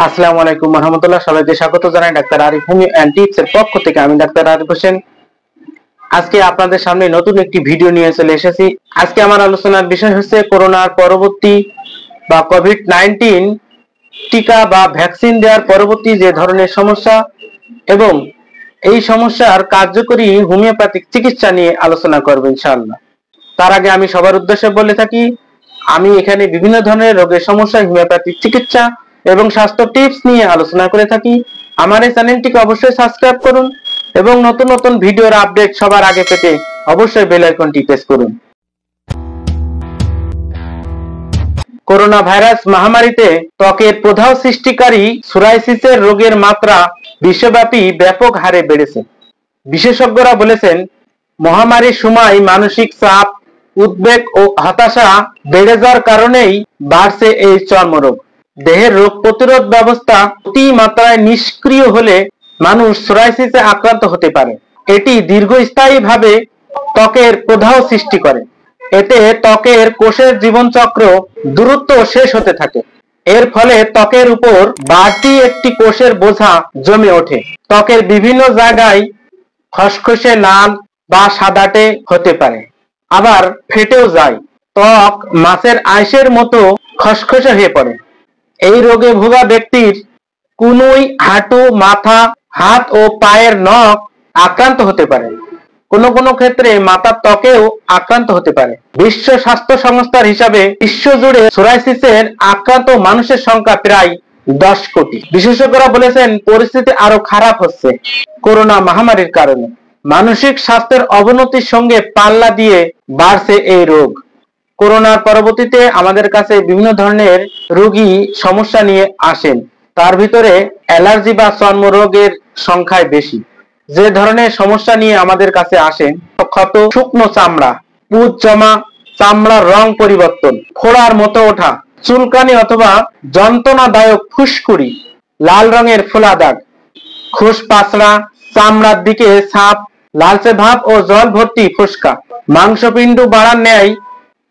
আসসালামু আলাইকুম রহমতুল্লাহ, সবাইকে স্বাগত জানাই doctor Arif homeo and tips এর পক্ষ থেকে। আমি ডাক্তার আরিফ হোসেন আজকে আপনাদের সামনে নতুন একটি ভিডিও নিয়ে চলে এসেছি। আজকে আমার আলোচনার বিষয় হচ্ছে করোনার পরবর্তী বা কোভিড-19 টিকা বা ভ্যাকসিন দেওয়ার পরবর্তী যে ধরনের সমস্যা এবং এই সমস্যার কার্যকরী হোমিওপ্যাথিক চিকিৎসা নিয়ে আলোচনা করব ইনশাআল্লাহ। তার আগে আমি সবার উদ্দেশ্যে বলে থাকি, আমি এখানে বিভিন্ন ধরনের রোগের সমস্যা, হোমিওপ্যাথিক চিকিৎসা এবং স্বাস্থ্য টিপস নিয়ে আলোচনা করে থাকি। আমার এই চ্যানেলটিকে অবশ্যই সাবস্ক্রাইব করুন এবং নতুন নতুন ভিডিওর আপডেট সবার আগে পেতে অবশ্যই বেল আইকনটি প্রেস করুন। করোনা ভাইরাস মহামারীতে ত্বকের প্রদাহ সৃষ্টিকারী সোরাইসিসের রোগের মাত্রা বিশ্বব্যাপী ব্যাপক হারে বেড়েছে। বিশেষজ্ঞরা বলেছেন, মহামারীর সময় মানসিক চাপ, উদ্বেগ ও হতাশা বেড়ে যাওয়ার কারণেই বাড়ছে এই চর্মরোগ। দেহের রোগ প্রতিরোধ ব্যবস্থা অতিমাত্রায় নিষ্ক্রিয় হলে মানুষ সোরাইসিসে আক্রান্ত হতে পারে। এটি দীর্ঘস্থায়ীভাবে ত্বকের প্রদাহ সৃষ্টি করে। এতে ত্বকের কোষের জীবনচক্র দ্রুত শেষ হতে থাকে। এর ফলে ত্বকের উপর বাড়তি একটি কোষের বোঝা জমে ওঠে। ত্বকের বিভিন্ন জায়গায় খসখসে লাল বা সাদাটে হতে পারে, আবার ফেটেও যায়। ত্বক মাছের আঁশের মতো খসখসে হয়ে পড়ে। এই রোগে ভোগা ব্যক্তির কনুই, হাঁটু, মাথা, হাত ও পায়ের নখ আক্রান্ত হতে পারে। কোনো কোনো ক্ষেত্রে মাথার ত্বকেও আক্রান্ত হতে পারে। বিশ্ব স্বাস্থ্য সংস্থার হিসাবে বিশ্বজুড়ে সোরাইসিসের আক্রান্ত মানুষের সংখ্যা প্রায় 10 কোটি। বিশেষজ্ঞরা বলেছেন, পরিস্থিতি আরো খারাপ হচ্ছে করোনা মহামারীর কারণে। মানসিক স্বাস্থ্যের অবনতির সঙ্গে পাল্লা দিয়ে বাড়ছে এই রোগ। করোনার পরবর্তীতে আমাদের কাছে বিভিন্ন ধরনের রোগী সমস্যা নিয়ে আসেন। তার ভিতরে অ্যালার্জি বা চর্মরোগের সংখ্যাই বেশি। যে ধরনের সমস্যা নিয়ে আমাদের কাছে আসেন, ক্ষত, শুকনো চামড়া, পুঁজ জমা, চামড়ার রং পরিবর্তন, ফোড়ার মতো ওঠা, চুলকানি অথবা যন্ত্রণাদায়ক ফুসকুড়ি, লাল রঙের ফোলা দাগ, খোস পাঁচড়া, চামড়ার দিকে ছাপ, লালচে ভাব ও জল ভর্তি ফোসকা, মাংসপিণ্ড বাড়ার ন্যায়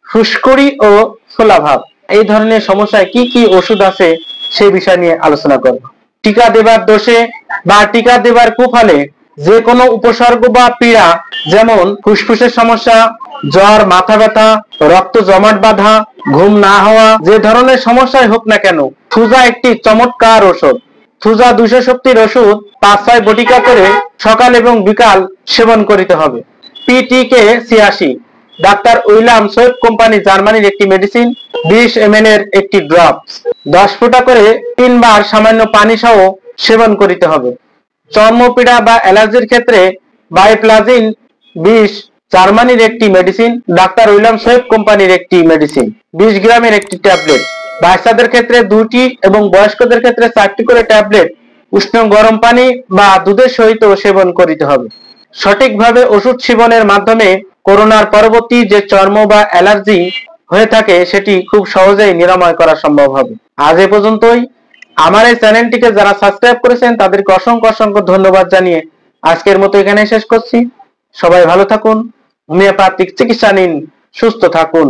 ফুসকুড়ি ও ফোলা ভাব। এই ধরনের সমস্যায় কি কি ওষুধ আছে সেই বিষয় নিয়ে আলোচনা করব। টিকা দেবার দোষে বা টিকা দেবার কুফলে যে কোনো উপসর্গ বা পীড়া, যেমন ফুসফুসের সমস্যা, জ্বর, মাথা ব্যথা, রক্ত জমাট বাঁধা, ঘুম না হওয়া, যে ধরনের সমস্যাই হোক না কেন, থুজা একটি চমৎকার ওষুধ। থুজা 200 শক্তির ওষুধ 5-6 বটিকা করে সকাল এবং বিকাল সেবন করিতে হবে। পিটিকে 86 ডাক্তার উইলিয়াম সোয়েব কোম্পানি, জার্মানির একটি মেডিসিন। 20 ml এর একটি ড্রপস 10 ফোঁটা করে 3 বার সামান্য পানি সহ সেবন করিতে হবে। চর্মপীড়া বা অ্যালার্জির ক্ষেত্রে বাইপ্লাজিন 20, জার্মানির একটি মেডিসিন, ডাক্তার উইলিয়াম সোয়েব কোম্পানির একটি মেডিসিন, 20 গ্রামের একটি ট্যাবলেট। বাচ্চাদের ক্ষেত্রে 2টি এবং বয়স্কদের ক্ষেত্রে 4টি করে ট্যাবলেট উষ্ণ গরম পানি বা দুধের সহিত সেবন করিতে হবে। সঠিকভাবে ওষুধ সেবনের মাধ্যমে করোনার পরবর্তী যে চর্ম বা অ্যালার্জি হয়ে থাকে সেটি খুব সহজেই নিরাময় করা সম্ভব হবে। আজ এ পর্যন্তই। আমার এই চ্যানেলটিকে যারা সাবস্ক্রাইব করেছেন তাদেরকে অসংখ্য অসংখ্য ধন্যবাদ জানিয়ে আজকের মতো এখানে শেষ করছি। সবাই ভালো থাকুন, হোমিওপ্যাথিক চিকিৎসা নিন, সুস্থ থাকুন।